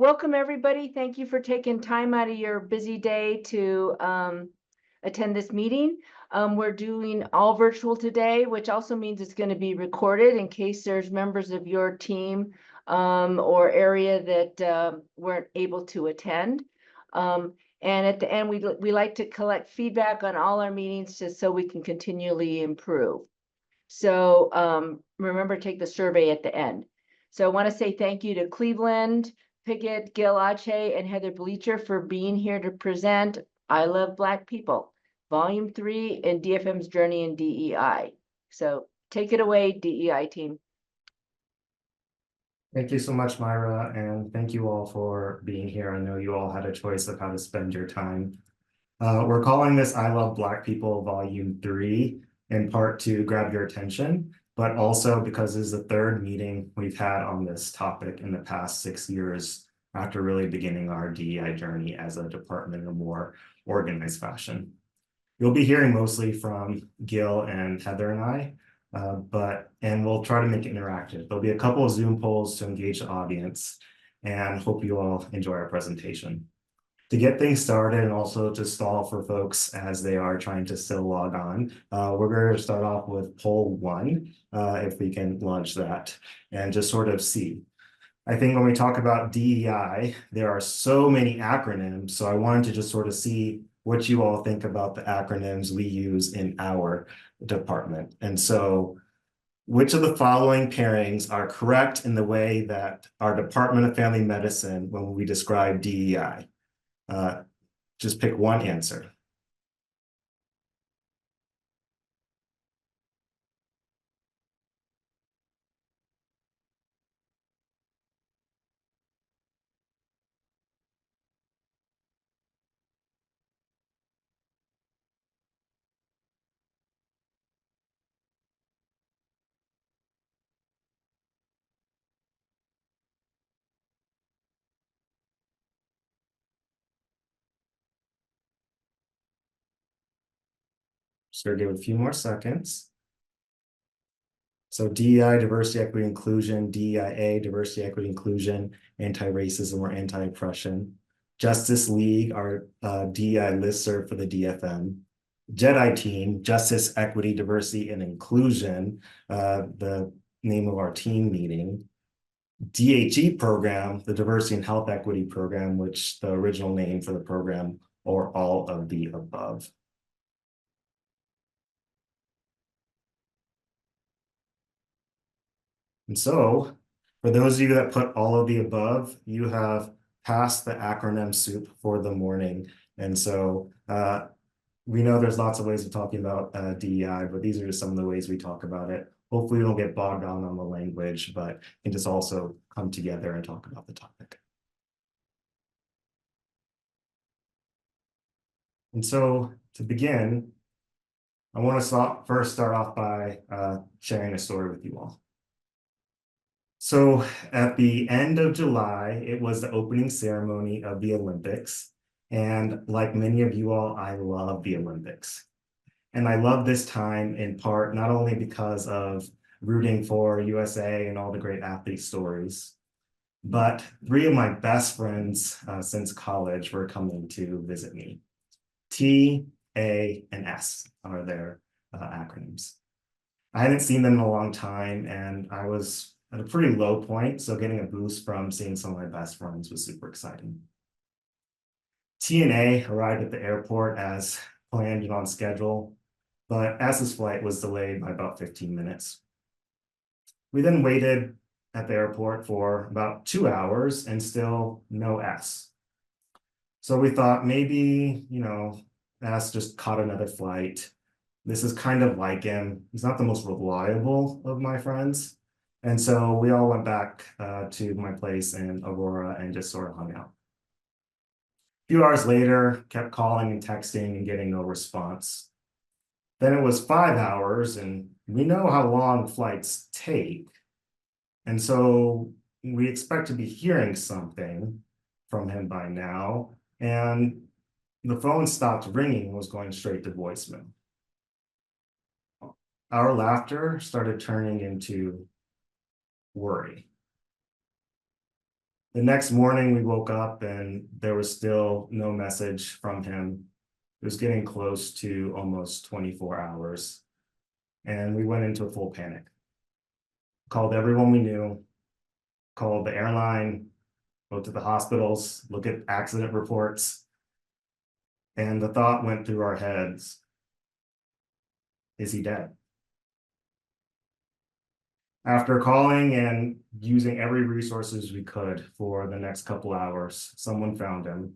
Welcome, everybody. Thank you for taking time out of your busy day to attend this meeting. We're doing all virtual today, which also means it's going to be recorded in case there's members of your team or area that weren't able to attend. And at the end, we like to collect feedback on all our meetings just so we can continually improve. So remember, take the survey at the end. So I want to say thank you to Cleveland, Pickett, Gil Ache, and Heather Bleacher for being here to present I Love Black People, Volume 3 in DFM's Journey in DEI. So take it away, DEI team. Thank you so much, Myra, and thank you all for being here. I know you all had a choice of how to spend your time. We're calling this I Love Black People Volume 3, in part to grab your attention, but also because this is the third meeting we've had on this topic in the past 6 years after really beginning our DEI journey as a department in a more organized fashion. You'll be hearing mostly from Gil and Heather and I, and we'll try to make it interactive. There'll be a couple of Zoom polls to engage the audience, and hope you all enjoy our presentation. To get things started and also to stall for folks as they are trying to still log on, we're going to start off with poll 1, if we can launch that, and just sort of see. I think when we talk about DEI, there are so many acronyms, so I wanted to just sort of see what you all think about the acronyms we use in our department. And so, which of the following pairings are correct in the way that our Department of Family Medicine, when we describe DEI? Just pick one answer. Just gonna give a few more seconds. So DEI, diversity, equity, inclusion, DEIA, diversity, equity, inclusion, anti-racism or anti-oppression. Justice League, our DEI listserv for the DFM. JEDI team, Justice, Equity, Diversity, and Inclusion, the name of our team meeting. DHE program, the Diversity and Health Equity program, which the original name for the program, or all of the above. And so, for those of you that put all of the above, you have passed the acronym soup for the morning. And so we know there's lots of ways of talking about DEI, but these are just some of the ways we talk about it. Hopefully we don't get bogged down on the language, but can just also come together and talk about the topic. And so to begin, I want to first start off by sharing a story with you all. So at the end of July, it was the opening ceremony of the Olympics. And like many of you all, I love the Olympics. And I love this time in part, not only because of rooting for USA and all the great athlete stories, but 3 of my best friends since college were coming to visit me. T, A, and S are their acronyms. I hadn't seen them in a long time, and I was at a pretty low point, so getting a boost from seeing some of my best friends was super exciting. TNA arrived at the airport as planned and on schedule, but S's flight was delayed by about 15 minutes. We then waited at the airport for about 2 hours and still no S. So we thought maybe, S just caught another flight. This is kind of like him. He's not the most reliable of my friends. And so we all went back to my place in Aurora and just sort of hung out. A few hours later, kept calling and texting and getting no response. Then it was 5 hours, and we know how long flights take. And so we expect to be hearing something from him by now. And the phone stopped ringing and was going straight to voicemail. Our laughter started turning into worry. The next morning we woke up and there was still no message from him. It was getting close to almost 24 hours. And we went into a full panic. Called everyone we knew, called the airline, go to the hospitals, look at accident reports. And the thought went through our heads, is he dead? After calling and using every resources we could for the next couple hours, someone found him.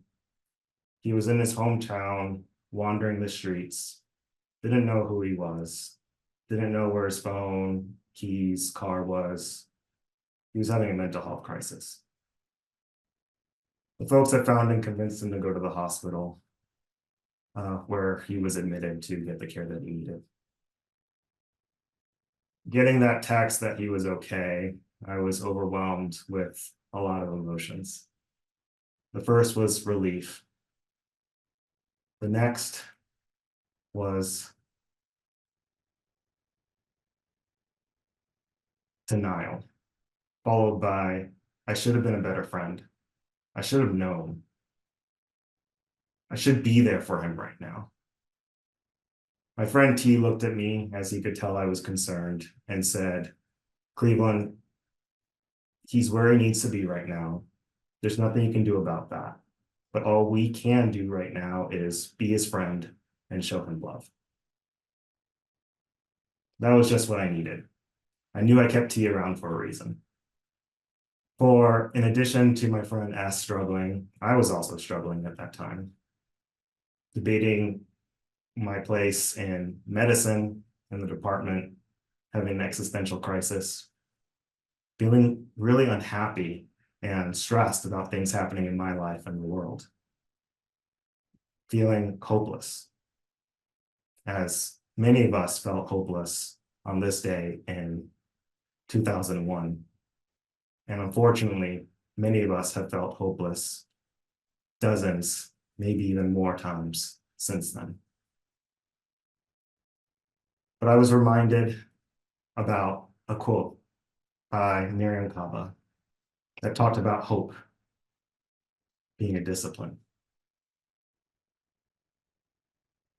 He was in his hometown, wandering the streets, didn't know who he was, didn't know where his phone, keys, car was. He was having a mental health crisis. The folks that found him convinced him to go to the hospital, where he was admitted to get the care that he needed. Getting that text that he was okay, I was overwhelmed with a lot of emotions. The first was relief. The next was denial, followed by, I should have been a better friend. I should have known. I should be there for him right now. My friend T looked at me as he could tell I was concerned and said, Cleveland, he's where he needs to be right now. There's nothing you can do about that. But all we can do right now is be his friend and show him love. That was just what I needed. I knew I kept T around for a reason. For in addition to my friend S struggling, I was also struggling at that time, debating my place in medicine in the department, having an existential crisis, feeling really unhappy and stressed about things happening in my life and the world, feeling hopeless, as many of us felt hopeless on this day in 2001. And unfortunately, many of us have felt hopeless dozens, maybe even more times since then. But I was reminded about a quote by Miriam Kaba that talked about hope being a discipline.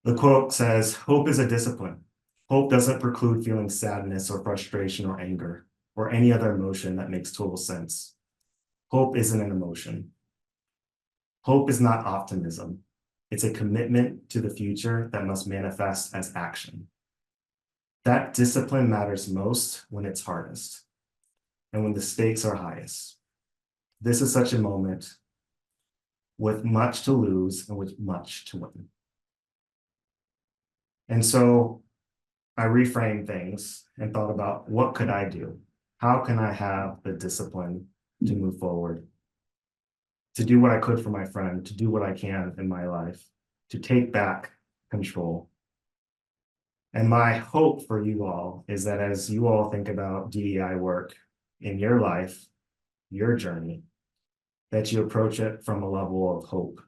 The quote says, hope is a discipline. Hope doesn't preclude feeling sadness or frustration or anger or any other emotion that makes total sense. Hope isn't an emotion. Hope is not optimism. It's a commitment to the future that must manifest as action. That discipline matters most when it's hardest and when the stakes are highest. This is such a moment with much to lose and with much to win. And so I reframed things and thought about what could I do? How can I have the discipline to move forward, to do what I could for my friend, to do what I can in my life, to take back control. And my hope for you all is that as you all think about DEI work in your life, your journey, that you approach it from a level of hope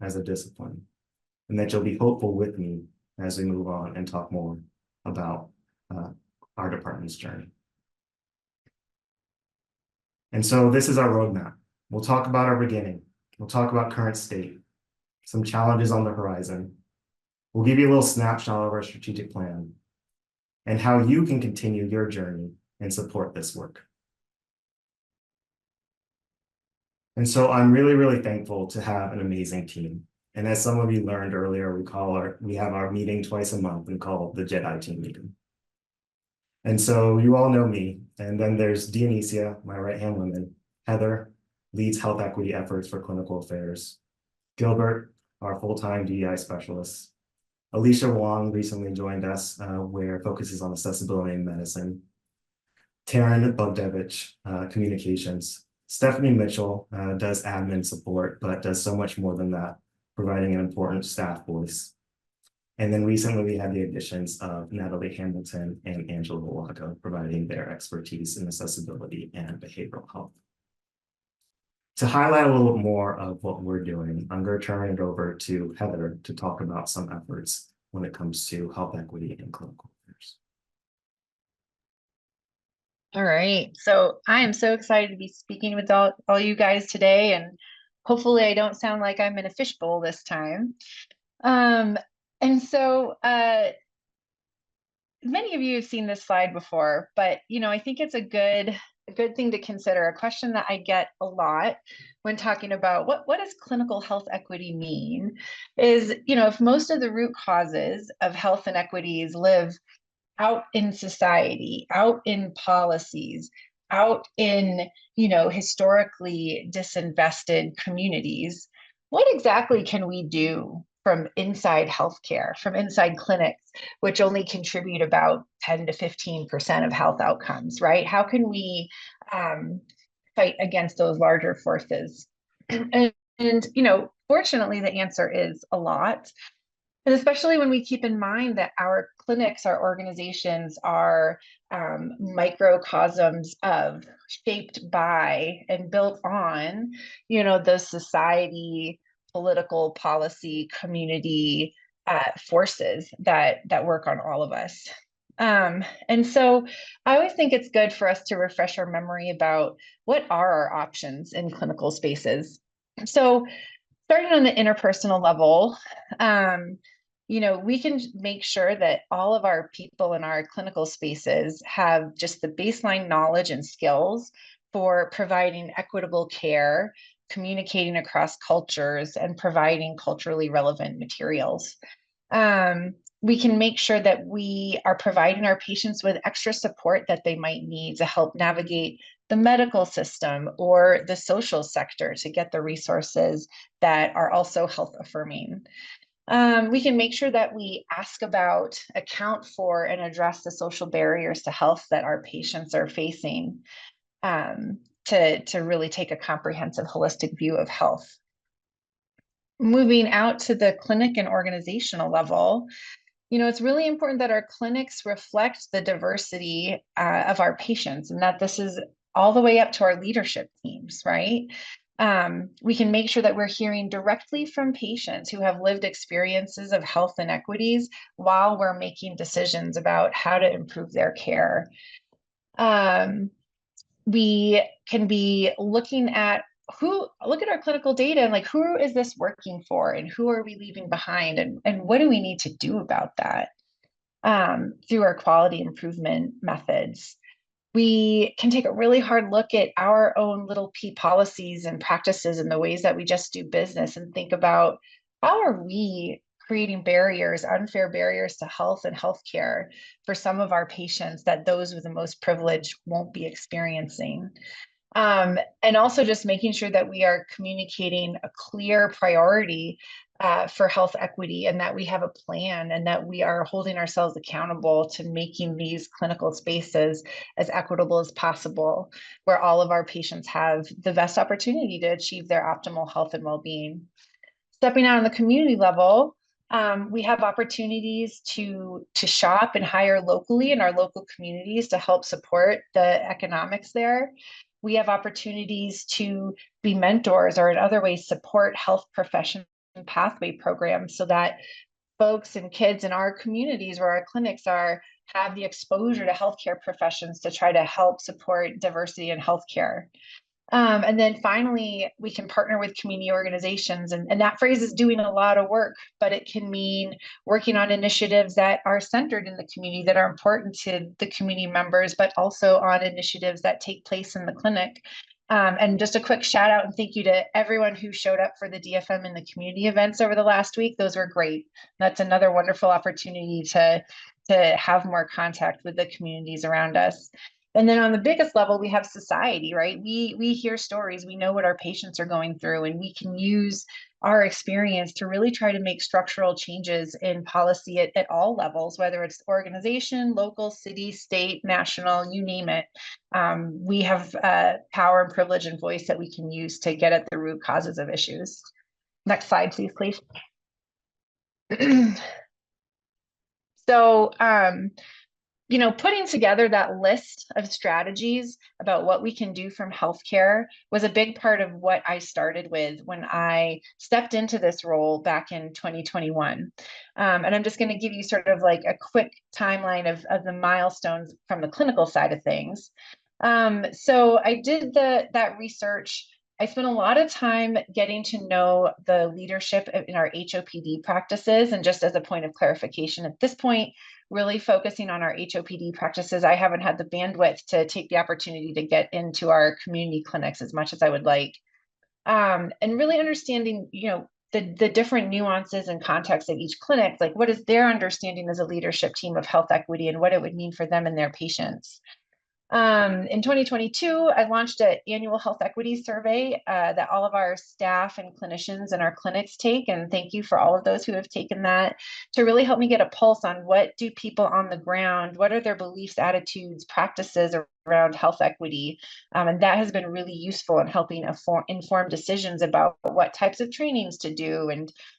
as a discipline, and that you'll be hopeful with me as we move on and talk more about our department's journey. And so this is our roadmap. We'll talk about our beginning. We'll talk about current state, some challenges on the horizon. We'll give you a little snapshot of our strategic plan and how you can continue your journey and support this work. And so I'm really, really thankful to have an amazing team. And as some of you learned earlier, we have our meeting twice a month and call it the Jedi team meeting. And so you all know me. And then there's Dionysia, my right-hand woman. Heather leads health equity efforts for clinical affairs. Gilbert, our full-time DEI specialist. Alicia Wong recently joined us, where it focuses on accessibility in medicine. Taryn Bogdevich, communications. Stephanie Mitchell does admin support, but does so much more than that, providing an important staff voice. And then recently we had the additions of Natalie Hamilton and Angela Walago, providing their expertise in accessibility and behavioral health. To highlight a little bit more of what we're doing, I'm going to turn it over to Heather to talk about some efforts when it comes to health equity and clinical affairs. All right. So I am so excited to be speaking with all you guys today, and hopefully I don't sound like I'm in a fishbowl this time. Um, and so many of you have seen this slide before, but I think it's a good thing to consider. A question that I get a lot when talking about what does clinical health equity mean is, if most of the root causes of health inequities live out in society, out in policies, out in, historically disinvested communities, what exactly can we do from inside healthcare, from inside clinics, which only contribute about 10 to 15% of health outcomes, right? How can we fight against those larger forces? And fortunately, the answer is a lot. And especially when we keep in mind that our clinics, our organizations are microcosms of, shaped by, and built on, the society, political, policy, community forces that work on all of us. And so I always think it's good for us to refresh our memory about what are our options in clinical spaces. So starting on the interpersonal level, we can make sure that all of our people in our clinical spaces have just the baseline knowledge and skills for providing equitable care, communicating across cultures, and providing culturally relevant materials. We can make sure that we are providing our patients with extra support that they might need to help navigate the medical system or the social sector to get the resources that are also health affirming. We can make sure that we ask about, account for, and address the social barriers to health that our patients are facing, to really take a comprehensive, holistic view of health. Moving out to the clinic and organizational level, it's really important that our clinics reflect the diversity of our patients, and that this is all the way up to our leadership teams, right? We can make sure that we're hearing directly from patients who have lived experiences of health inequities while we're making decisions about how to improve their care. We can be looking at look at our clinical data and, like, who is this working for, and who are we leaving behind, and what do we need to do about that through our quality improvement methods. We can take a really hard look at our own little P policies and practices and the ways that we just do business, and think about, how are we creating barriers, unfair barriers to health and healthcare for some of our patients that those with the most privilege won't be experiencing. And also just making sure that we are communicating a clear priority for health equity, and that we have a plan, and that we are holding ourselves accountable to making these clinical spaces as equitable as possible, where all of our patients have the best opportunity to achieve their optimal health and well-being. Stepping out on the community level, we have opportunities to shop and hire locally in our local communities to help support the economics there. We have opportunities to be mentors, or in other ways support health profession pathway programs, so that folks and kids in our communities where our clinics are have the exposure to healthcare professions to try to help support diversity in healthcare. And then finally, we can partner with community organizations. And that phrase is doing a lot of work, but it can mean working on initiatives that are centered in the community, that are important to the community members, but also on initiatives that take place in the clinic. And just a quick shout out and thank you to everyone who showed up for the DFM and the community events over the last week. Those were great. That's another wonderful opportunity to have more contact with the communities around us. And then on the biggest level, we have society, right? We hear stories, we know what our patients are going through, and we can use our experience to really try to make structural changes in policy at all levels, whether it's organization, local, city, state, national, you name it. We have power and privilege and voice that we can use to get at the root causes of issues. Next slide, please. So putting together that list of strategies about what we can do from healthcare was a big part of what I started with when I stepped into this role back in 2021. And I'm just going to give you sort of like a quick timeline of the milestones from the clinical side of things. So I did that research. I spent a lot of time getting to know the leadership in our HOPD practices. And just as a point of clarification, at this point, really focusing on our HOPD practices, I haven't had the bandwidth to take the opportunity to get into our community clinics as much as I would like. And really understanding, the different nuances and contexts of each clinic, like what is their understanding as a leadership team of health equity and what it would mean for them and their patients. In 2022, I launched an annual health equity survey that all of our staff and clinicians in our clinics take. And thank you for all of those who have taken that to really help me get a pulse on what do people on the ground, what are their beliefs, attitudes, practices around health equity. And that has been really useful in helping inform decisions about what types of trainings to do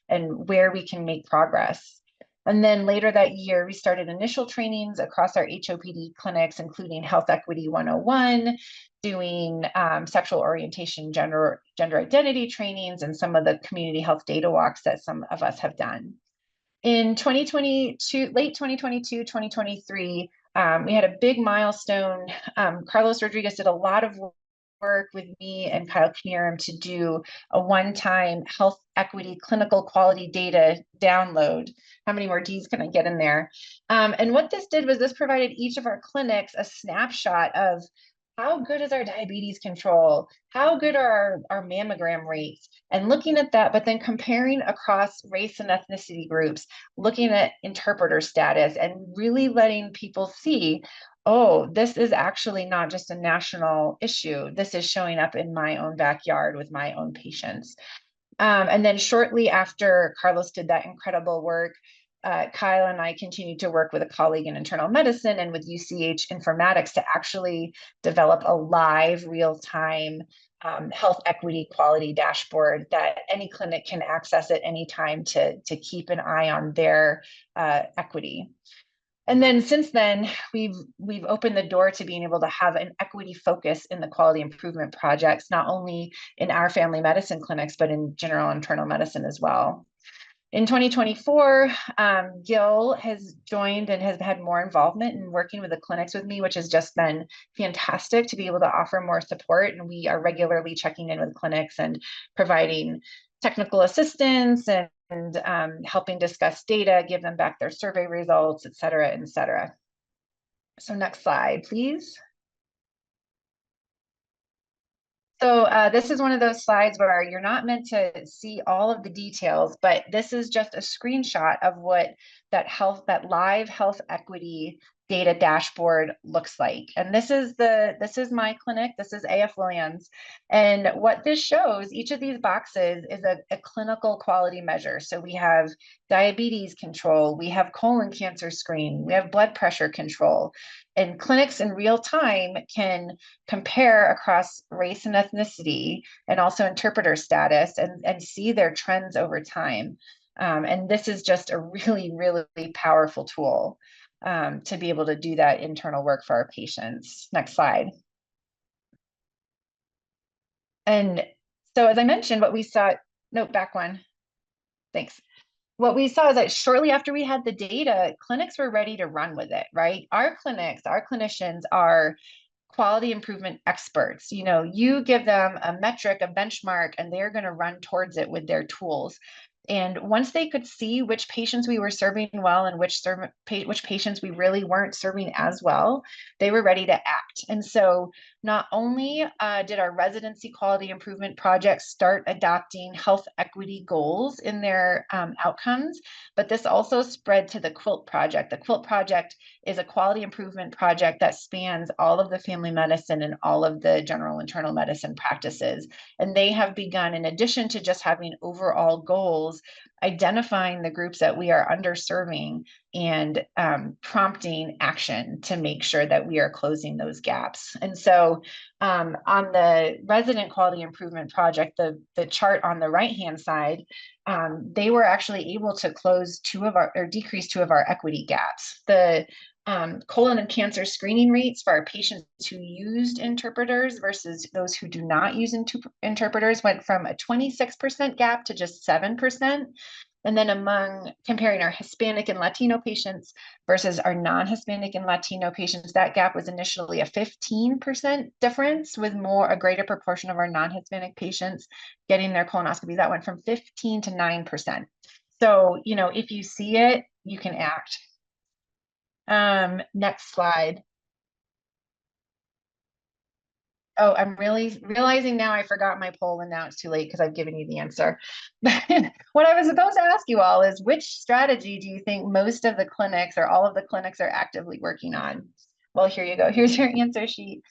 and where we can make progress. And then later that year, we started initial trainings across our HOPD clinics, including Health Equity 101, doing sexual orientation, gender identity trainings, and some of the community health data walks that some of us have done. In 2022, late 2022, 2023, we had a big milestone. Carlos Rodriguez did a lot of work with me and Kyle Knierim to do a one-time health equity clinical quality data download. How many more D's can I get in there? And what this did was this provided each of our clinics a snapshot of how good is our diabetes control? How good are our mammogram rates? And looking at that, but then comparing across race and ethnicity groups, looking at interpreter status and really letting people see, oh, this is actually not just a national issue. This is showing up in my own backyard with my own patients. And then shortly after Carlos did that incredible work, Kyle and I continued to work with a colleague in internal medicine and with UCH informatics to actually develop a live real-time health equity quality dashboard that any clinic can access at any time to keep an eye on their equity. And then since then, we've opened the door to being able to have an equity focus in the quality improvement projects, not only in our family medicine clinics, but in general internal medicine as well. In 2024, Gil has joined and has had more involvement in working with the clinics with me, which has just been fantastic to be able to offer more support. And we are regularly checking in with clinics and providing technical assistance and helping discuss data, give them back their survey results, et cetera, et cetera. So next slide, please. So this is one of those slides where you're not meant to see all of the details, but this is just a screenshot of what that live health equity data dashboard looks like. And this is my clinic. This is AF Williams. And what this shows, each of these boxes is a clinical quality measure. So we have diabetes control, we have colon cancer screen, we have blood pressure control. And clinics in real time can compare across race and ethnicity and also interpreter status and see their trends over time. And this is just a really, really powerful tool to be able to do that internal work for our patients. Next slide. And so as I mentioned, what we saw, no, back one. Thanks. What we saw is that shortly after we had the data, clinics were ready to run with it, right? Our clinicians are quality improvement experts. You give them a metric, a benchmark, and they're going to run towards it with their tools. And once they could see which patients we were serving well and which patients we really weren't serving as well, they were ready to act. And so not only did our residency quality improvement projects start adopting health equity goals in their outcomes, but this also spread to the QUILT project. The QUILT project is a quality improvement project that spans all of the family medicine and all of the general internal medicine practices. And they have begun, in addition to just having overall goals, identifying the groups that we are underserving and prompting action to make sure that we are closing those gaps. And so on the resident quality improvement project, the chart on the right-hand side, they were actually able to decrease two of our equity gaps. The colon and cancer screening rates for our patients who used interpreters versus those who do not use interpreters went from a 26% gap to just 7%. And then among comparing our Hispanic and Latino patients versus our non-Hispanic and Latino patients, that gap was initially a 15% difference, with a greater proportion of our non-Hispanic patients getting their colonoscopy. That went from 15 to 9%. So, you know, if you see it, you can act. Next slide. Oh, I'm really realizing now I forgot my poll and now it's too late because I've given you the answer. What I was supposed to ask you all is, which strategy do you think most of the clinics or all of the clinics are actively working on? Well, here you go. Here's your answer sheet.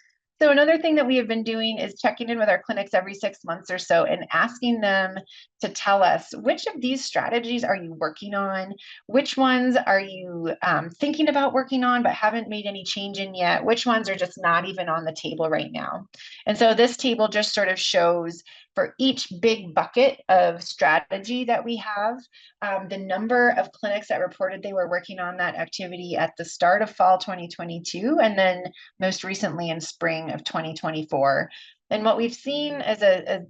So another thing that we have been doing is checking in with our clinics every 6 months or so and asking them to tell us, which of these strategies are you working on? Which ones are you thinking about working on but haven't made any change in yet? Which ones are just not even on the table right now? And so this table just sort of shows, for each big bucket of strategy that we have, the number of clinics that reported they were working on that activity at the start of fall 2022, and then most recently in spring of 2024. And what we've seen is a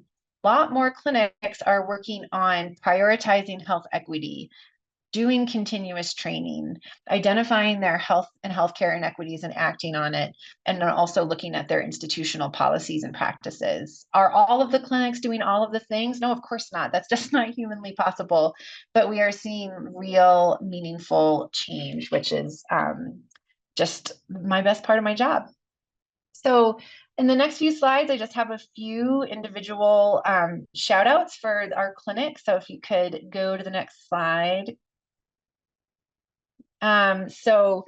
lot more clinics are working on prioritizing health equity, doing continuous training, identifying their health and healthcare inequities and acting on it, and then also looking at their institutional policies and practices. Are all of the clinics doing all of the things? No, of course not. That's just not humanly possible. But we are seeing real, meaningful change, which is just my best part of my job. So in the next few slides, I just have a few individual shout outs for our clinic. So if you could go to the next slide. So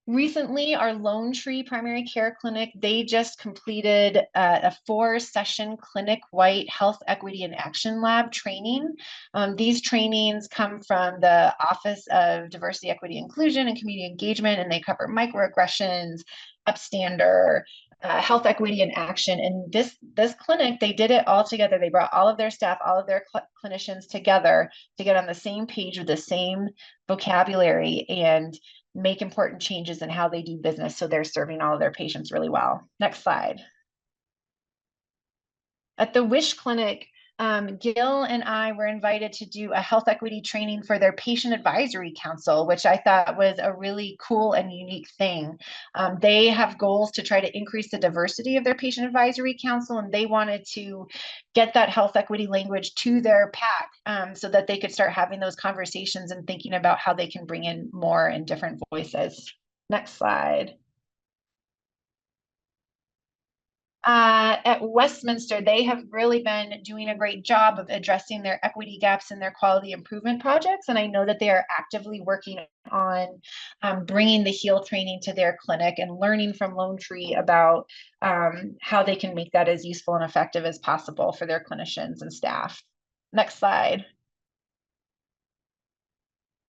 recently, our Lone Tree Primary Care Clinic, they just completed a 4-session clinic-wide health equity and action lab training. These trainings come from the Office of Diversity, Equity, Inclusion, and Community Engagement, and they cover microaggressions, upstander, health equity and action. And this clinic, they did it all together. They brought all of their staff, all of their clinicians together to get on the same page with the same vocabulary and make important changes in how they do business, so they're serving all of their patients really well. Next slide. At the Wish Clinic, Gil and I were invited to do a health equity training for their patient advisory council, which I thought was a really cool and unique thing. They have goals to try to increase the diversity of their patient advisory council, and they wanted to get that health equity language to their PAC so that they could start having those conversations and thinking about how they can bring in more and different voices. Next slide. At Westminster, they have really been doing a great job of addressing their equity gaps in their quality improvement projects. And I know that they are actively working on bringing the HEAL training to their clinic and learning from Lone Tree about how they can make that as useful and effective as possible for their clinicians and staff. Next slide.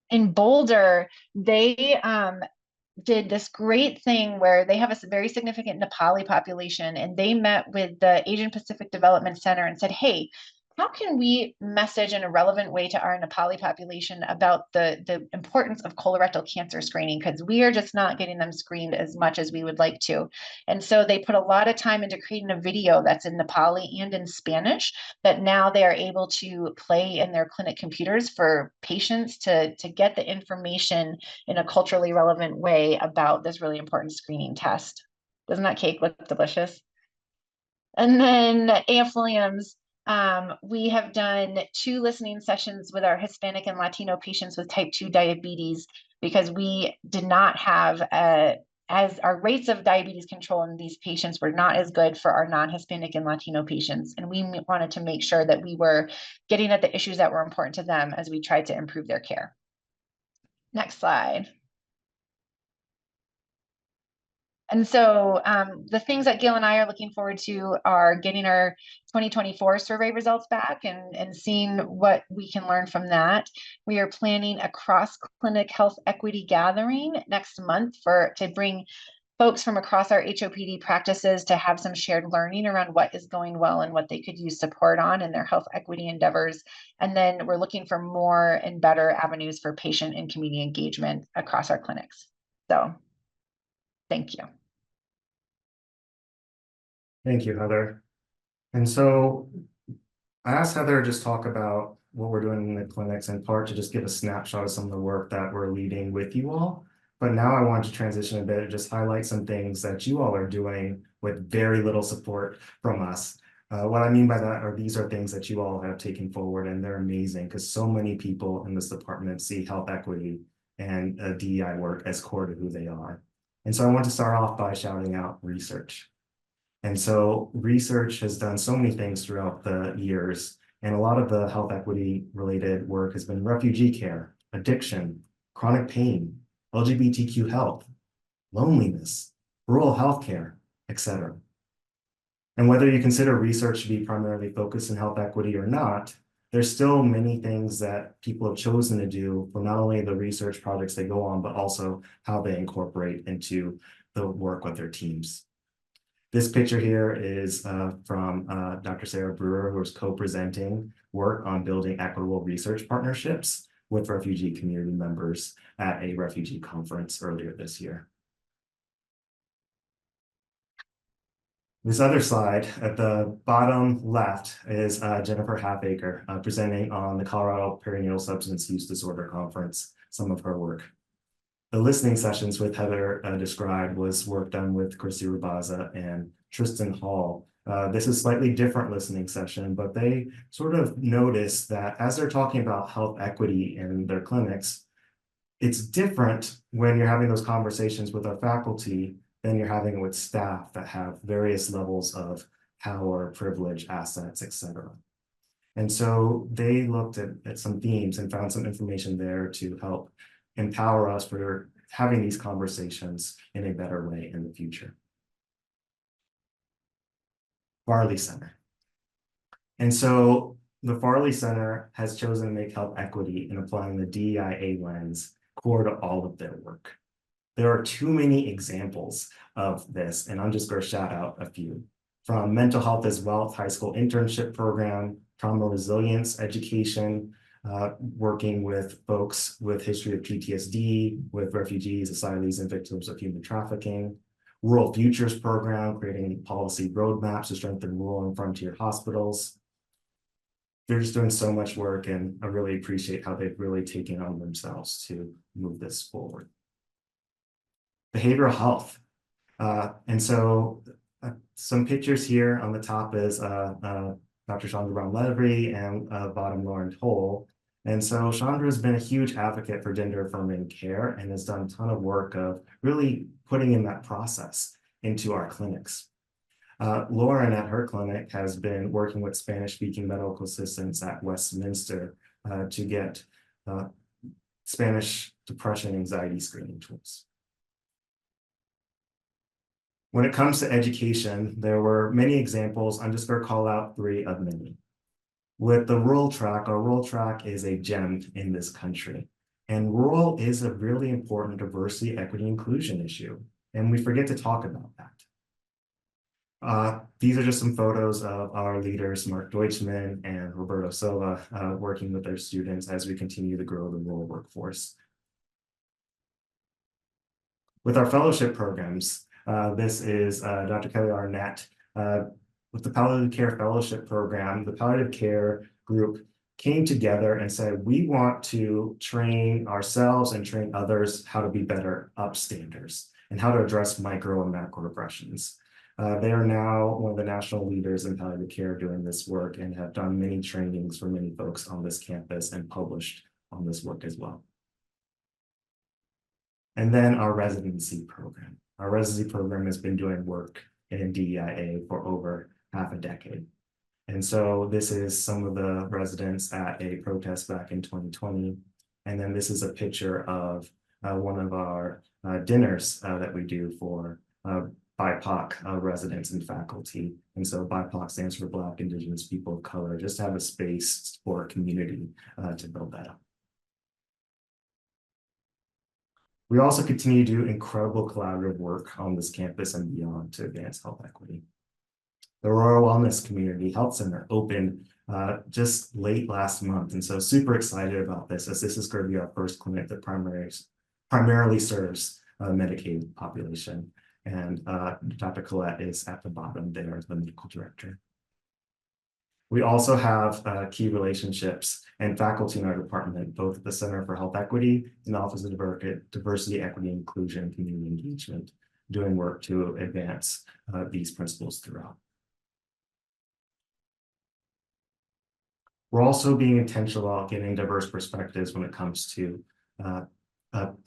In Boulder, they did this great thing where they have a very significant Nepali population, and they met with the Asian Pacific Development Center and said, hey, how can we message in a relevant way to our Nepali population about the importance of colorectal cancer screening, because we are just not getting them screened as much as we would like to. And so they put a lot of time into creating a video that's in Nepali and in Spanish that now they are able to play in their clinic computers for patients to get the information in a culturally relevant way about this really important screening test. Doesn't that cake look delicious? And then AF Williams, we have done 2 listening sessions with our Hispanic and Latino patients with type 2 diabetes, because we did not have as our rates of diabetes control in these patients were not as good for our non-Hispanic and Latino patients. And we wanted to make sure that we were getting at the issues that were important to them as we tried to improve their care. Next slide. And so the things that Gil and I are looking forward to are getting our 2024 survey results back and seeing what we can learn from that. We are planning a cross-clinic health equity gathering next month to bring folks from across our HOPD practices to have some shared learning around what is going well and what they could use support on in their health equity endeavors. And then we're looking for more and better avenues for patient and community engagement across our clinics. So Thank you. Thank you, Heather. And so I asked Heather to just talk about what we're doing in the clinics, in part to just give a snapshot of some of the work that we're leading with you all. But now I want to transition a bit and just highlight some things that you all are doing with very little support from us. What I mean by that are these are things that you all have taken forward, and they're amazing because so many people in this department see health equity and DEI work as core to who they are. And so I want to start off by shouting out research. And so research has done so many things throughout the years, and a lot of the health equity related work has been refugee care, addiction, chronic pain, LGBTQ health, loneliness, rural healthcare, etc. And whether you consider research to be primarily focused in health equity or not, there's still many things that people have chosen to do for not only the research projects they go on, but also how they incorporate into the work with their teams. This picture here is from Dr. Sarah Brewer, who is co-presenting work on building equitable research partnerships with refugee community members at a refugee conference earlier this year. This other slide at the bottom left is Jennifer Halfacre presenting on the Colorado Perinatal Substance Use Disorder Conference, some of her work. The listening sessions with Heather described was work done with Chrissy Rabaza and Tristan Hall. This is a slightly different listening session, but they sort of noticed that as they're talking about health equity in their clinics, it's different when you're having those conversations with our faculty than you're having it with staff that have various levels of power, privilege, assets, etc. And so they looked at some themes and found some information there to help empower us for having these conversations in a better way in the future. Farley Center. And so the Farley Center has chosen to make health equity and applying the DEIA lens core to all of their work. There are too many examples of this, and I'm just going to shout out a few. From Mental Health as Wealth high school internship program, trauma resilience education, working with folks with history of PTSD, with refugees, asylees, and victims of human trafficking. Rural Futures program, creating policy roadmaps to strengthen rural and frontier hospitals. They're just doing so much work, and I really appreciate how they've really taken on themselves to move this forward. Behavioral health. And so some pictures here on the top is Dr. Chandra Brown-Levy and bottom Lauren Toll. And so Chandra has been a huge advocate for gender affirming care and has done a ton of work of really putting in that process into our clinics. Lauren at her clinic has been working with Spanish-speaking medical assistants at Westminster to get Spanish depression anxiety screening tools. When it comes to education, there were many examples. I'm just going to call out 3 of many. With the rural track, our rural track is a gem in this country. And rural is a really important diversity, equity, inclusion issue. And we forget to talk about that. These are just some photos of our leaders, Mark Deutschman and Roberto Silva, working with their students as we continue to grow the rural workforce. With our fellowship programs, this is Dr. Kelly Arnett. With the Palliative Care Fellowship Program, the Palliative Care Group came together and said, we want to train ourselves and train others how to be better upstanders and how to address micro and macroaggressions. They are now one of the national leaders in palliative care doing this work and have done many trainings for many folks on this campus and published on this work as well. And then our residency program. Our residency program has been doing work in DEIA for over half a decade. And so this is some of the residents at a protest back in 2020. And then this is a picture of one of our dinners that we do for BIPOC residents and faculty. And so BIPOC stands for Black, Indigenous, People of Color, just to have a space for a community to build that up. We also continue to do incredible collaborative work on this campus and beyond to advance health equity. The Aurora Wellness Community Health Center opened just late last month. And so super excited about this, as this is going to be our first clinic that primarily serves Medicaid population. And Dr. Collette is at the bottom there as the medical director. We also have key relationships and faculty in our department, both at the Center for Health Equity and the Office of Diversity, Equity, Inclusion, and Community Engagement, doing work to advance these principles throughout. We're also being intentional about getting diverse perspectives when it comes to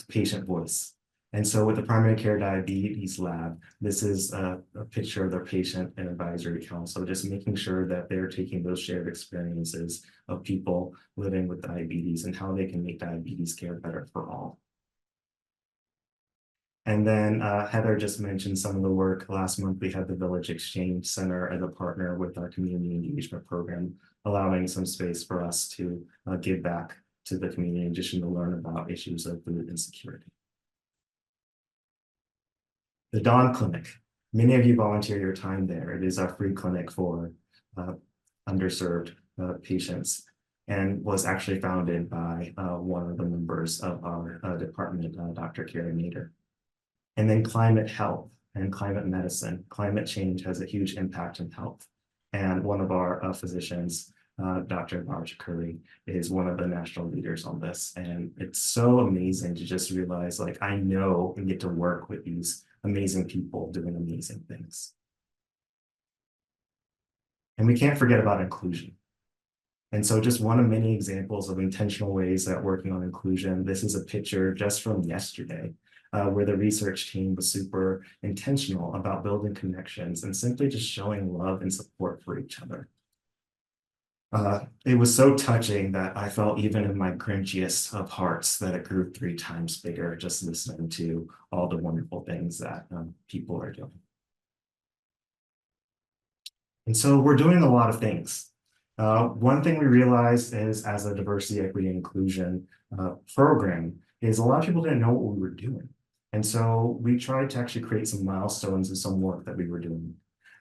patient voice. And so with the Primary Care Diabetes Lab, this is a picture of their patient and advisory council, just making sure that they're taking those shared experiences of people living with diabetes and how they can make diabetes care better for all. And then Heather just mentioned some of the work. Last month, we had the Village Exchange Center as a partner with our community engagement program, allowing some space for us to give back to the community in addition to learn about issues of food insecurity. The Dawn Clinic, many of you volunteer your time there. It is our free clinic for underserved patients and was actually founded by one of the members of our department, Dr. Carrie Nader. And then climate health and climate medicine. Climate change has a huge impact on health. And one of our physicians, Dr. Barj Curry, is one of the national leaders on this. And it's so amazing to just realize, like, I know and get to work with these amazing people doing amazing things. And we can't forget about inclusion. And so just one of many examples of intentional ways that working on inclusion, this is a picture just from yesterday, where the research team was super intentional about building connections and simply just showing love and support for each other. It was so touching that I felt even in my grinchiest of hearts that it grew 3 times bigger just listening to all the wonderful things that people are doing. And so we're doing a lot of things. One thing we realized is as a diversity, equity, and inclusion program is a lot of people didn't know what we were doing. And so we tried to actually create some milestones and some work that we were doing.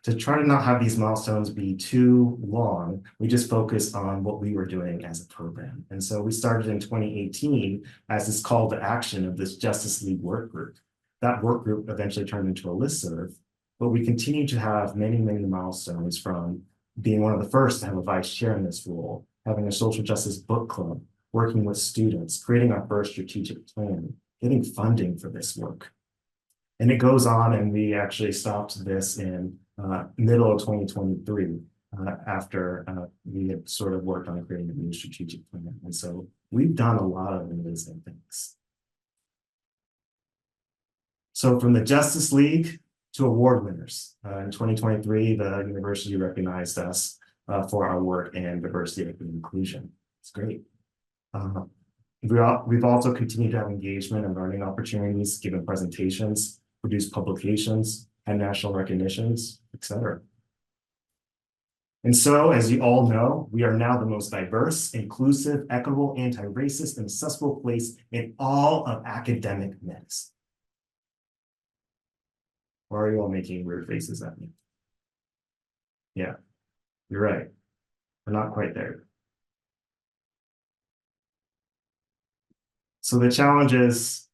To try to not have these milestones be too long, we just focused on what we were doing as a program. And so we started in 2018 as this call to action of this Justice League work group. That work group eventually turned into a listserv, but we continue to have many, many milestones, from being one of the first to have a vice chair in this role, having a social justice book club, working with students, creating our first strategic plan, getting funding for this work. And it goes on, and we actually stopped this in middle of 2023 after we had sort of worked on creating a new strategic plan. And so we've done a lot of amazing things. So from the Justice League to award winners. In 2023, the university recognized us for our work in diversity, equity, and inclusion. It's great. We've also continued to have engagement and learning opportunities, given presentations, produced publications, had national recognitions, etc. And so, as you all know, we are now the most diverse, inclusive, equitable, anti-racist, and accessible place in all of academic medicine. Why are you all making weird faces at me? Yeah, you're right. We're not quite there. So the challenge is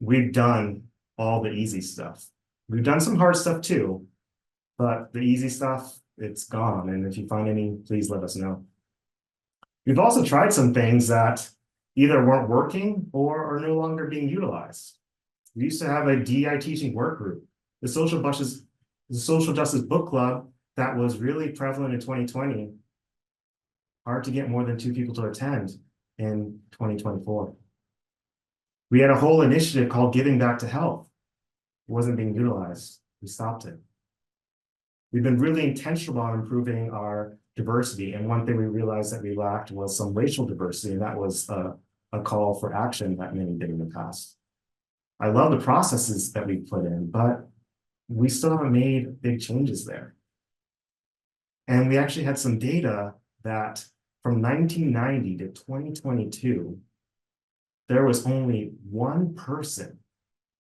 we've done all the easy stuff. We've done some hard stuff too, but the easy stuff, it's gone. And if you find any, please let us know. We've also tried some things that either weren't working or are no longer being utilized. We used to have a DEI teaching work group, the social justice book club that was really prevalent in 2020. Hard to get more than 2 people to attend in 2024. We had a whole initiative called Giving Back to Health. It wasn't being utilized. We stopped it. We've been really intentional about improving our diversity. And one thing we realized that we lacked was some racial diversity. And that was a call for action that many did in the past. I love the processes that we put in, but we still haven't made big changes there. And we actually had some data that from 1990 to 2022, there was only one person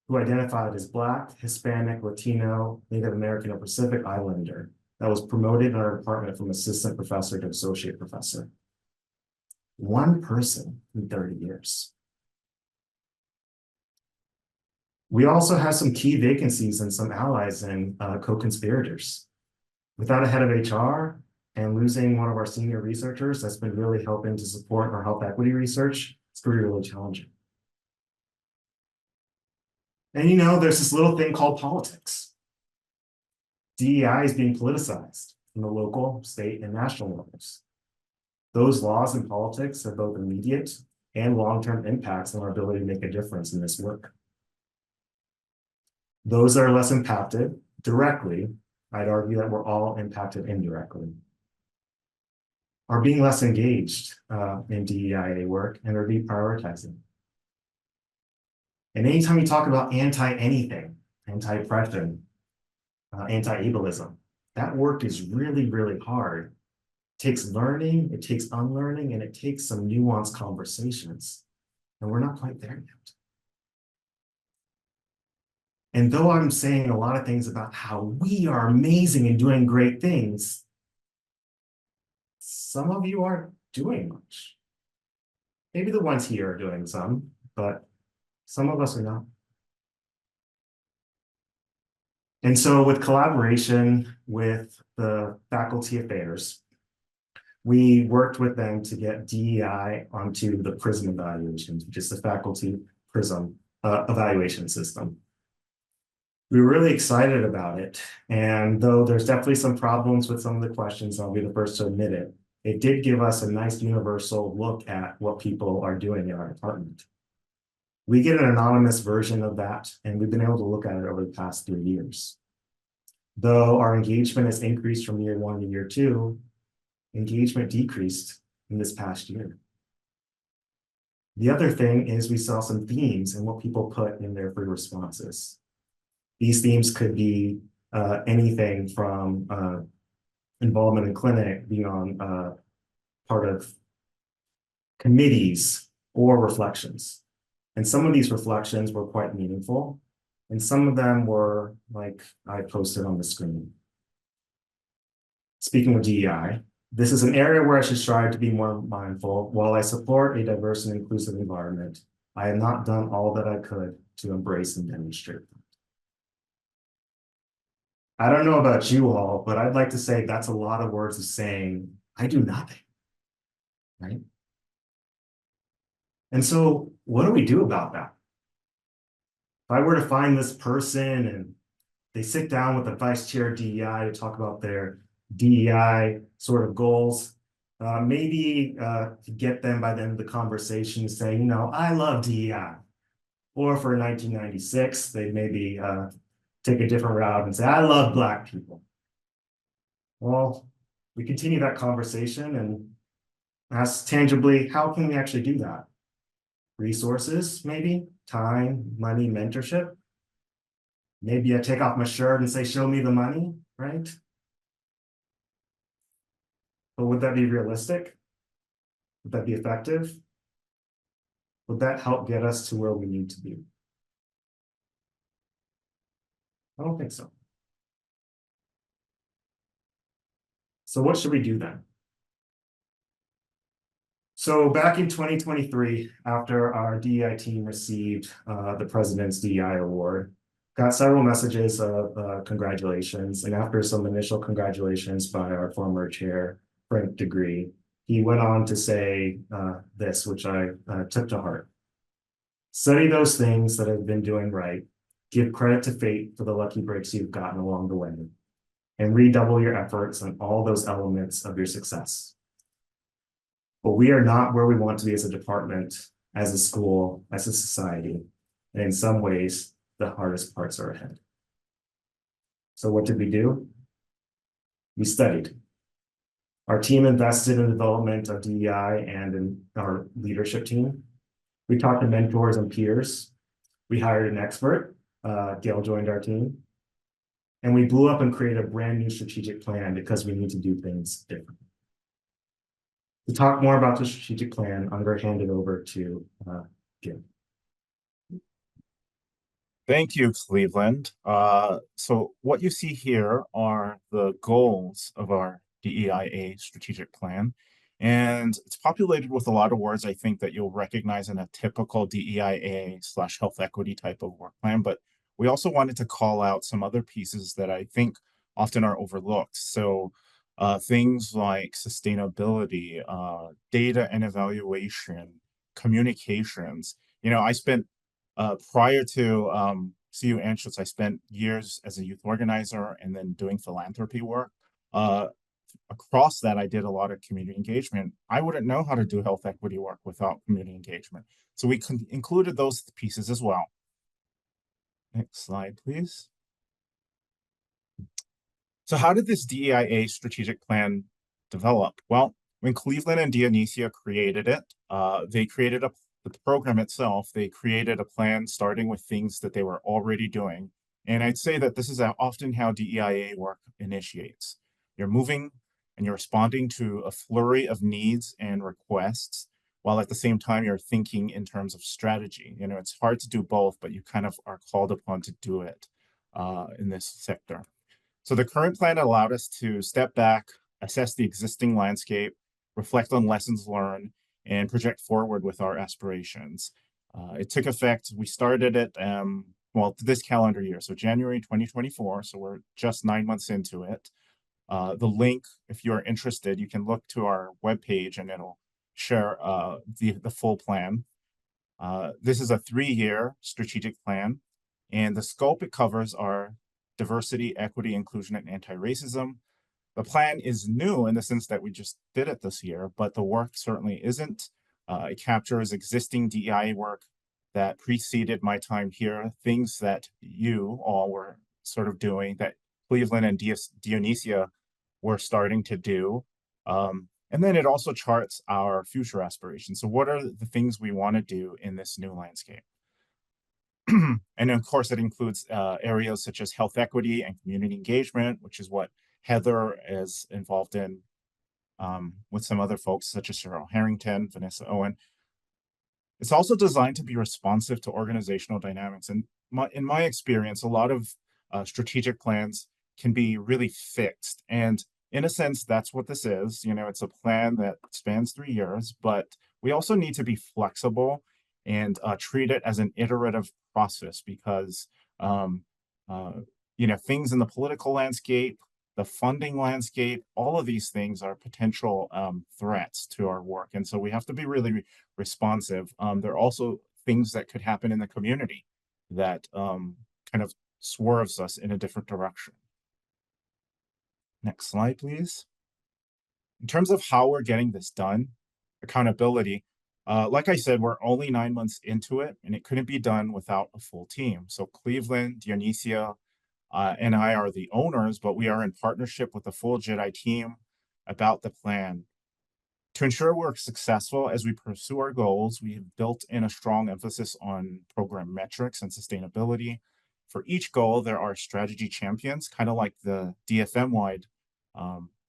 who identified as Black, Hispanic, Latino, Native American, or Pacific Islander that was promoted in our department from assistant professor to associate professor. One person in 30 years. We also have some key vacancies and some allies and co-conspirators. Without a head of HR and losing one of our senior researchers that's been really helping to support our health equity research, it's going to be really challenging. And you know, there's this little thing called politics. DEI is being politicized from the local, state, and national levels. Those laws and politics have both immediate and long-term impacts on our ability to make a difference in this work. Those that are less impacted directly, I'd argue that we're all impacted indirectly, are being less engaged in DEIA work and are deprioritizing. And anytime you talk about anti-anything, anti-oppression, anti-ableism, that work is really, really hard. It takes learning, it takes unlearning, and it takes some nuanced conversations. And we're not quite there yet. And though I'm saying a lot of things about how we are amazing and doing great things, some of you aren't doing much. Maybe the ones here are doing some, but some of us are not. And so with collaboration with the faculty affairs, we worked with them to get DEI onto the PRISM evaluations, which is the faculty PRISM evaluation system. We were really excited about it. And though there's definitely some problems with some of the questions, I'll be the first to admit it, it did give us a nice universal look at what people are doing in our department. We get an anonymous version of that, and we've been able to look at it over the past 3 years. Though our engagement has increased from year 1 to year 2, engagement decreased in this past year. The other thing is we saw some themes in what people put in their free responses. These themes could be anything from involvement in clinic, being on part of committees, or reflections. And some of these reflections were quite meaningful, and some of them were like I posted on the screen. Speaking of DEI, this is an area where I should strive to be more mindful. While I support a diverse and inclusive environment, I have not done all that I could to embrace and demonstrate that. I don't know about you all, but I'd like to say that's a lot of words of saying, I do nothing, right? And so what do we do about that? If I were to find this person and they sit down with the vice chair of DEI to talk about their DEI sort of goals, maybe to get them by the end of the conversation to say, you know, I love DEI. Or for 1996, they maybe take a different route and say, I love Black people. Well, we continue that conversation and ask tangibly, how can we actually do that? Resources, maybe, time, money, mentorship. Maybe I take off my shirt and say, show me the money, right? But would that be realistic? Would that be effective? Would that help get us to where we need to be? I don't think so. So what should we do then? So back in 2023, after our DEI team received the President's DEI Award, got several messages of congratulations. And after some initial congratulations by our former chair, Frank Degree, he went on to say this, which I took to heart. Study those things that have been doing right. Give credit to fate for the lucky breaks you've gotten along the way. And redouble your efforts on all those elements of your success. But we are not where we want to be as a department, as a school, as a society. And in some ways, the hardest parts are ahead. So what did we do? We studied. Our team invested in the development of DEI and in our leadership team. We talked to mentors and peers. We hired an expert. Gail joined our team. And we blew up and created a brand new strategic plan because we need to do things differently. To talk more about the strategic plan, I'm going to hand it over to Gail. Thank you, Cleveland. So what you see here are the goals of our DEIA strategic plan. And it's populated with a lot of words I think that you'll recognize in a typical DEIA/health equity type of work plan, but we also wanted to call out some other pieces that I think often are overlooked. So things like sustainability, data and evaluation, communications. I spent prior to CU Anschutz, I spent years as a youth organizer and then doing philanthropy work. Across that, I did a lot of community engagement. I wouldn't know how to do health equity work without community engagement. So we included those pieces as well. Next slide, please. So how did this DEIA strategic plan develop? Well, when Cleveland and Dionysia created it, they created the program itself. They created a plan starting with things that they were already doing. And I'd say that this is often how DEIA work initiates. You're moving and you're responding to a flurry of needs and requests, while at the same time you're thinking in terms of strategy. It's hard to do both, but you kind of are called upon to do it in this sector. So the current plan allowed us to step back, assess the existing landscape, reflect on lessons learned, and project forward with our aspirations. It took effect. We started it, this calendar year, so January 2024. So we're just 9 months into it. The link, if you're interested, you can look to our webpage and it'll share the full plan. This is a 3-year strategic plan, and the scope it covers are diversity, equity, inclusion, and anti-racism. The plan is new in the sense that we just did it this year, but the work certainly isn't. It captures existing DEI work that preceded my time here, things that you all were sort of doing that Cleveland and Dionysia were starting to do. And then it also charts our future aspirations. So what are the things we want to do in this new landscape? And of course, it includes areas such as health equity and community engagement, which is what Heather is involved in with some other folks such as Cheryl Harrington, Vanessa Owen. It's also designed to be responsive to organizational dynamics. And in my experience, a lot of strategic plans can be really fixed. And in a sense, that's what this is. It's a plan that spans 3 years, but we also need to be flexible and treat it as an iterative process because, things in the political landscape, the funding landscape, all of these things are potential threats to our work. And so we have to be really responsive. There are also things that could happen in the community that kind of swerves us in a different direction. Next slide, please. In terms of how we're getting this done, accountability, like I said, we're only 9 months into it, and it couldn't be done without a full team. So Cleveland, Dionysia, and I are the owners, but we are in partnership with the full JEDI team about the plan. To ensure we're successful as we pursue our goals, we have built in a strong emphasis on program metrics and sustainability. For each goal, there are strategy champions, kind of like the DFM-wide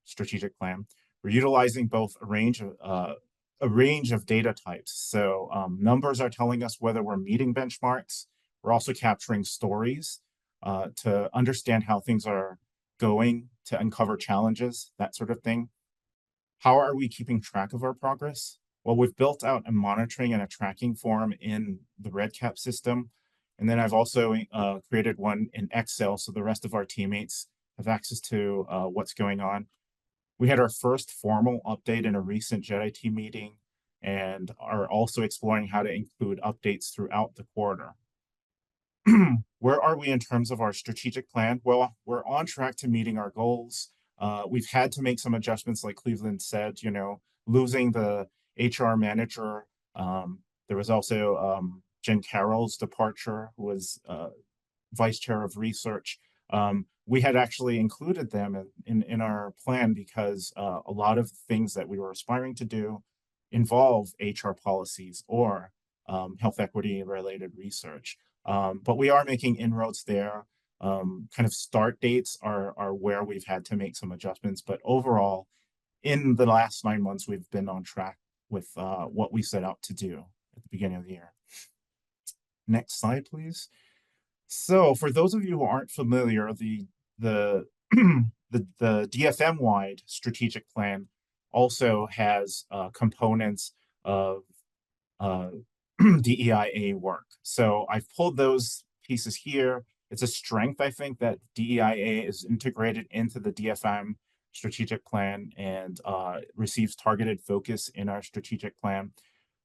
strategic plan. We're utilizing both a range of data types. So numbers are telling us whether we're meeting benchmarks. We're also capturing stories to understand how things are going, to uncover challenges, that sort of thing. How are we keeping track of our progress? Well, we've built out a monitoring and a tracking form in the REDCap system. And then I've also created one in Excel so the rest of our teammates have access to what's going on. We had our first formal update in a recent JEDI team meeting and are also exploring how to include updates throughout the quarter. Where are we in terms of our strategic plan? Well, we're on track to meeting our goals. We've had to make some adjustments, like Cleveland said, losing the HR manager. There was also Jen Carroll's departure, who was vice chair of research. We had actually included them in our plan because a lot of things that we were aspiring to do involve HR policies or health equity related research. But we are making inroads there. Kind of start dates are where we've had to make some adjustments, but overall, in the last 9 months, we've been on track with what we set out to do at the beginning of the year. Next slide, please. So for those of you who aren't familiar, the DFM-wide strategic plan also has components of DEIA work. So I've pulled those pieces here. It's a strength, I think, that DEIA is integrated into the DFM strategic plan and receives targeted focus in our strategic plan.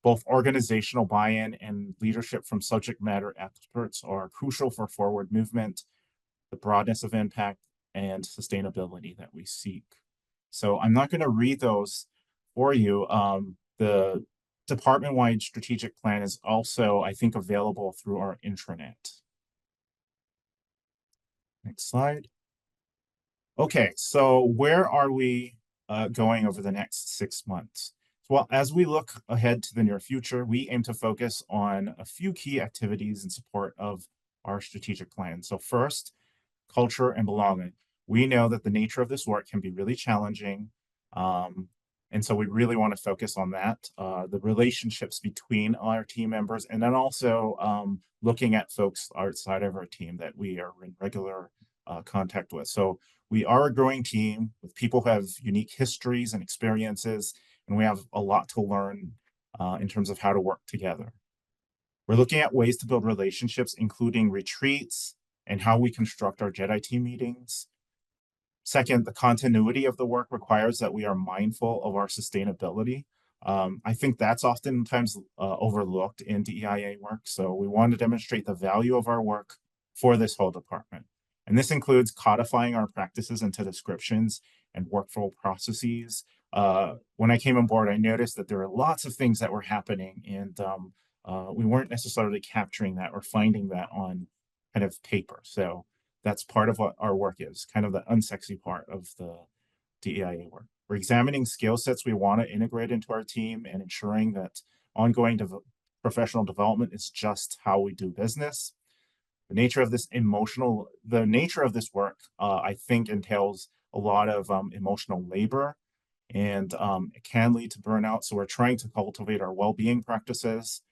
Both organizational buy-in and leadership from subject matter experts are crucial for forward movement, the broadness of impact, and sustainability that we seek. So I'm not going to read those for you. The department-wide strategic plan is also, I think, available through our intranet. Next slide. Okay, so where are we going over the next 6 months? Well, as we look ahead to the near future, we aim to focus on a few key activities in support of our strategic plan. So first, culture and belonging. We know that the nature of this work can be really challenging. And so we really want to focus on that, the relationships between our team members, and then also looking at folks outside of our team that we are in regular contact with. So we are a growing team with people who have unique histories and experiences, and we have a lot to learn in terms of how to work together. We're looking at ways to build relationships, including retreats and how we construct our Jedi team meetings. Second, the continuity of the work requires that we are mindful of our sustainability. I think that's oftentimes overlooked in DEIA work. So we want to demonstrate the value of our work for this whole department. And this includes codifying our practices into descriptions and workflow processes. When I came on board, I noticed that there were lots of things that were happening, and we weren't necessarily capturing that or finding that on kind of paper. So that's part of what our work is, kind of the unsexy part of the DEIA work. We're examining skill sets we want to integrate into our team and ensuring that ongoing professional development is just how we do business. The nature of this work, I think, entails a lot of emotional labor, and it can lead to burnout. So we're trying to cultivate our well-being practices.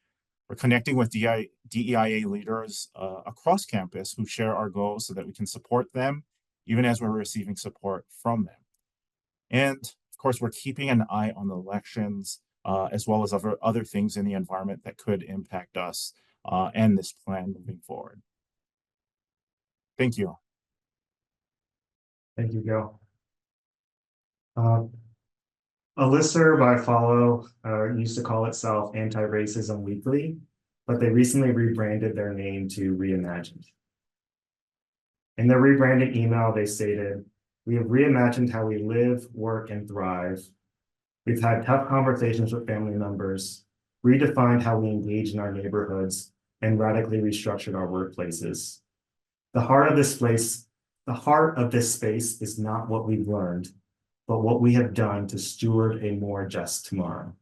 We're connecting with DEIA leaders across campus who share our goals so that we can support them, even as we're receiving support from them. And of course, we're keeping an eye on the elections, as well as other things in the environment that could impact us and this plan moving forward. Thank you. Thank you, Gil. A listserv I follow used to call itself Anti-Racism Weekly, but they recently rebranded their name to Reimagined. In their rebranded email, they stated, "We have reimagined how we live, work, and thrive. We've had tough conversations with family members, redefined how we engage in our neighborhoods, and radically restructured our workplaces. The heart of this space is not what we've learned, but what we have done to steward a more just tomorrow.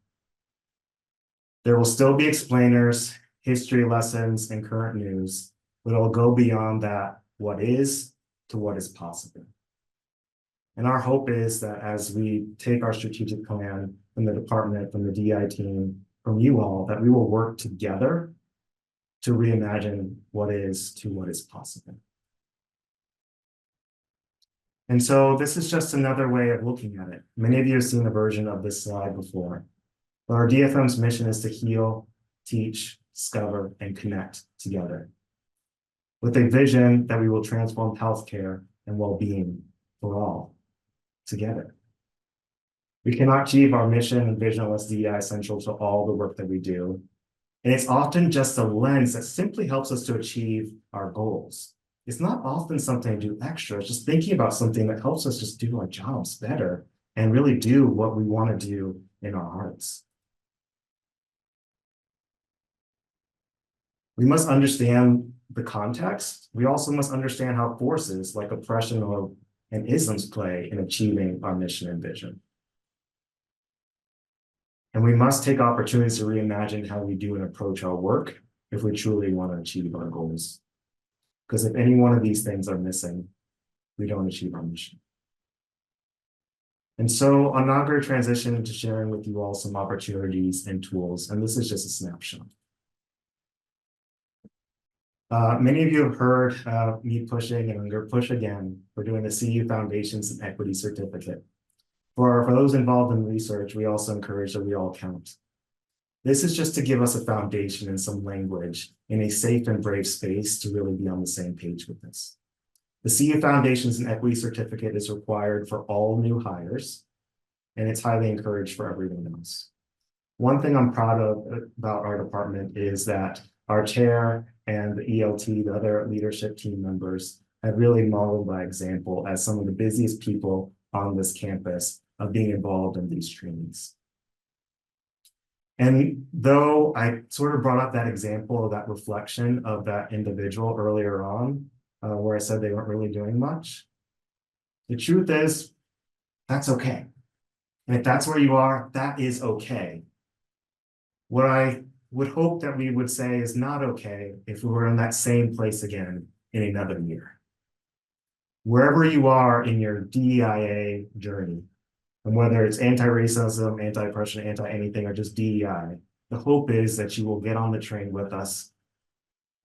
There will still be explainers, history lessons, and current news, but it'll go beyond that, what is, to what is possible." And our hope is that as we take our strategic plan from the department, from the DI team, from you all, that we will work together to reimagine what is to what is possible. And so this is just another way of looking at it. Many of you have seen a version of this slide before. But our DFM's mission is to heal, teach, discover, and connect together, with a vision that we will transform healthcare and well-being for all together. We cannot achieve our mission and vision unless DEI is central to all the work that we do. And it's often just a lens that simply helps us to achieve our goals. It's not often something to do extra. It's just thinking about something that helps us just do our jobs better and really do what we want to do in our hearts. We must understand the context. We also must understand how forces like oppression and isms play in achieving our mission and vision. And we must take opportunities to reimagine how we do and approach our work if we truly want to achieve our goals. Because if any one of these things are missing, we don't achieve our mission. And so I'm now going to transition into sharing with you all some opportunities and tools, and this is just a snapshot. Many of you have heard me pushing, and I'm going to push again. We're doing the CU Foundations and Equity Certificate. For those involved in research, we also encourage that we all count. This is just to give us a foundation and some language in a safe and brave space to really be on the same page with this. The CU Foundations and Equity Certificate is required for all new hires, and it's highly encouraged for everyone else. One thing I'm proud of about our department is that our chair and the ELT, the other leadership team members, have really modeled by example as some of the busiest people on this campus of being involved in these trainings. And though I sort of brought up that example, that reflection of that individual earlier on, where I said they weren't really doing much, the truth is, that's okay. And if that's where you are, that is okay. What I would hope that we would say is not okay if we were in that same place again in another year. Wherever you are in your DEIA journey, and whether it's anti-racism, anti-oppression, anti-anything, or just DEI, the hope is that you will get on the train with us,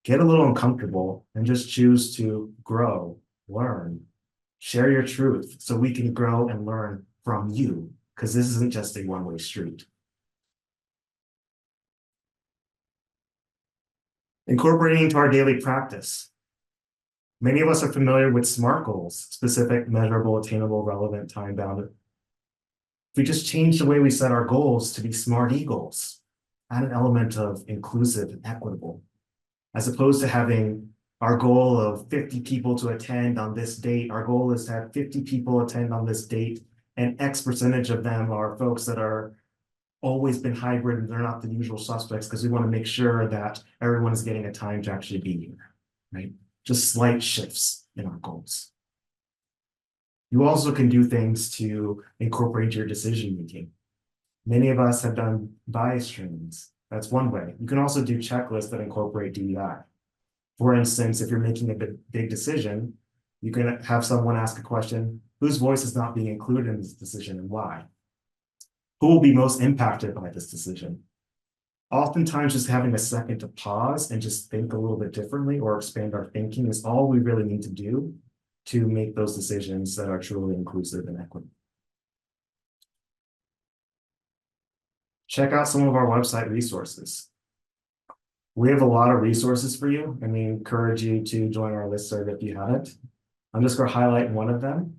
get a little uncomfortable, and just choose to grow, learn, share your truth so we can grow and learn from you, because this isn't just a one-way street. Incorporating into our daily practice. Many of us are familiar with SMART goals, specific, measurable, attainable, relevant, time-bound. If we just change the way we set our goals to be SMART-y goals, add an element of inclusive and equitable, as opposed to having our goal of 50 people to attend on this date. Our goal is to have 50 people attend on this date, and X percentage of them are folks that are always been hybrid and they're not the usual suspects, because we want to make sure that everyone is getting a time to actually be here, right? Just slight shifts in our goals. You also can do things to incorporate your decision making. Many of us have done bias trainings. That's one way. You can also do checklists that incorporate DEI. For instance, if you're making a big decision, you can have someone ask a question, whose voice is not being included in this decision and why? Who will be most impacted by this decision? Oftentimes, just having a second to pause and just think a little bit differently or expand our thinking is all we really need to do to make those decisions that are truly inclusive and equitable. Check out some of our website resources. We have a lot of resources for you, and we encourage you to join our listserv if you haven't. I'm just going to highlight one of them.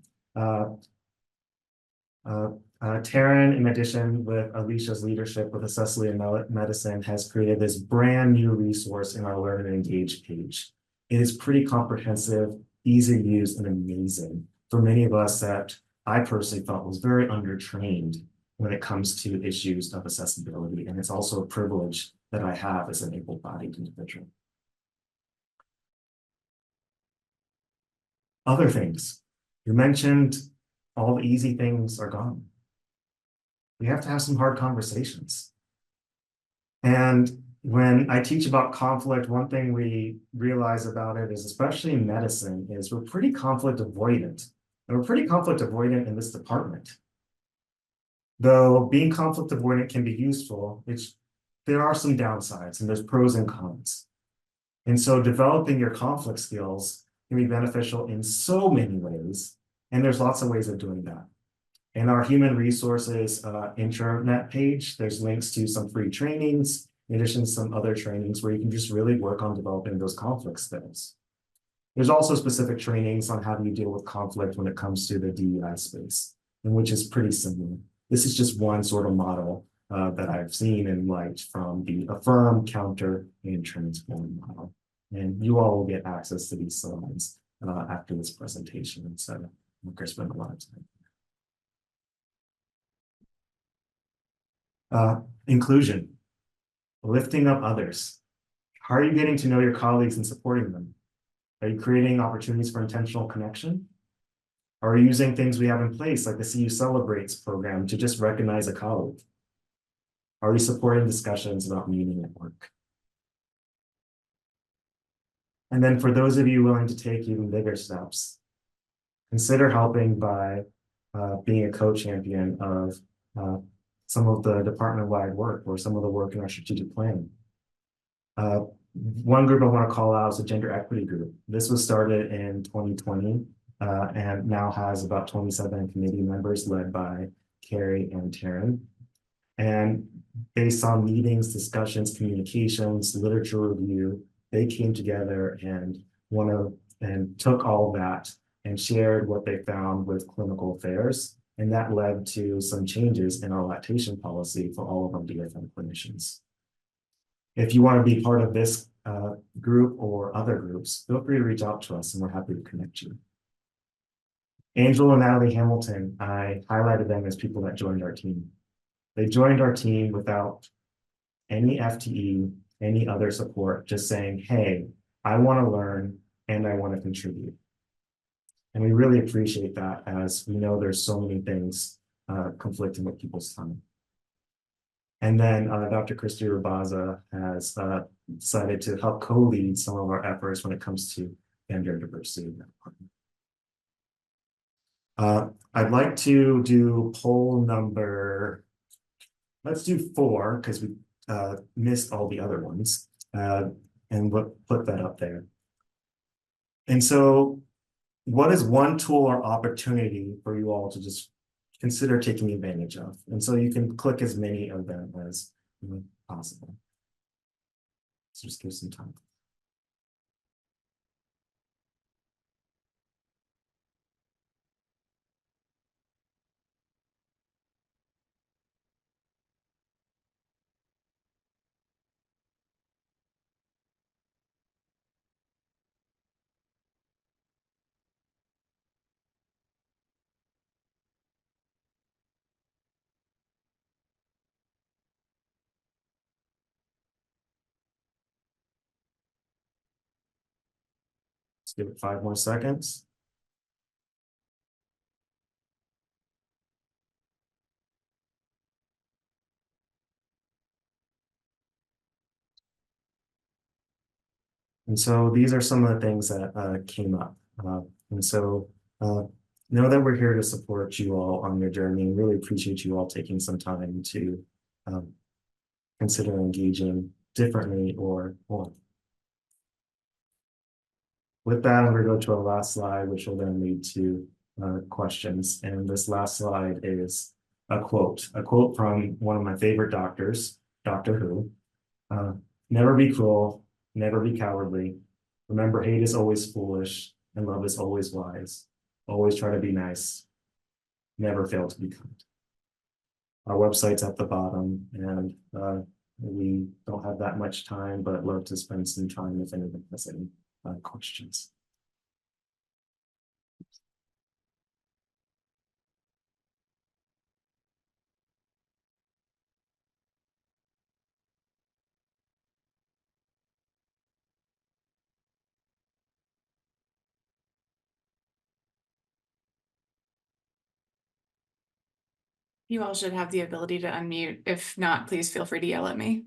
Taryn, in addition with Alicia's leadership with Cecilia Medicine, has created this brand new resource in our Learn and Engage page. It is pretty comprehensive, easy to use, and amazing for many of us that I personally thought was very undertrained when it comes to issues of accessibility. And it's also a privilege that I have as an able-bodied individual. Other things. You mentioned all the easy things are gone. We have to have some hard conversations. And when I teach about conflict, one thing we realize about it is, especially in medicine, is we're pretty conflict avoidant. And we're pretty conflict avoidant in this department. Though being conflict avoidant can be useful, there are some downsides and there's pros and cons. And so developing your conflict skills can be beneficial in so many ways. And there's lots of ways of doing that. In our human resources intranet page, there's links to some free trainings, in addition to some other trainings where you can just really work on developing those conflict skills. There's also specific trainings on how do you deal with conflict when it comes to the DEI space, and which is pretty similar. This is just one sort of model that I've seen and liked from the affirm, counter, and transform model. And you all will get access to these slides after this presentation. And so I'm going to spend a lot of time. Inclusion, lifting up others. How are you getting to know your colleagues and supporting them? Are you creating opportunities for intentional connection? Are you using things we have in place, like the CU Celebrates program, to just recognize a colleague? Are we supporting discussions about meaning at work? And then for those of you willing to take even bigger steps, consider helping by being a co-champion of some of the department-wide work or some of the work in our strategic plan. One group I want to call out is a gender equity group. This was started in 2020 and now has about 27 committee members led by Carrie, and Taryn. And based on meetings, discussions, communications, literature review, they came together and took all that and shared what they found with clinical affairs. And that led to some changes in our lactation policy for all of our DFM clinicians. If you want to be part of this group or other groups, feel free to reach out to us and we're happy to connect you. Angel and Natalie Hamilton, I highlighted them as people that joined our team. They joined our team without any FTE, any other support, just saying, hey, I want to learn and I want to contribute. And we really appreciate that, as we know there's so many things conflicting with people's time. And then Dr. Christy Rabaza has decided to help co-lead some of our efforts when it comes to gender diversity in that department. I'd like to do poll number, let's do 4, because we missed all the other ones, and we'll put that up there. And so, what is one tool or opportunity for you all to just consider taking advantage of? And so you can click as many of them as possible. So just give some time. Let's give it 5 more seconds. And so these are some of the things that came up. And so know that we're here to support you all on your journey, and really appreciate you all taking some time to consider engaging differently or more. With that, I'm going to go to our last slide, which will then lead to questions. And this last slide is a quote from one of my favorite doctors, Doctor Who. Never be cruel, never be cowardly. Remember, hate is always foolish and love is always wise. Always try to be nice. Never fail to be kind. Our website's at the bottom, and we don't have that much time, but love to spend some time if anyone has any questions. You all should have the ability to unmute. If not, please feel free to yell at me.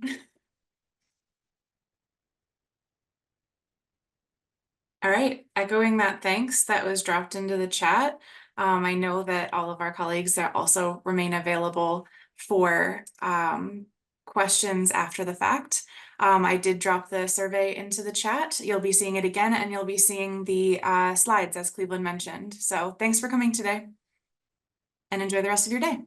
All right, echoing that thanks that was dropped into the chat. I know that all of our colleagues that also remain available for questions after the fact. I did drop the survey into the chat. You'll be seeing it again, and you'll be seeing the slides as Cleveland mentioned. So thanks for coming today, and enjoy the rest of your day.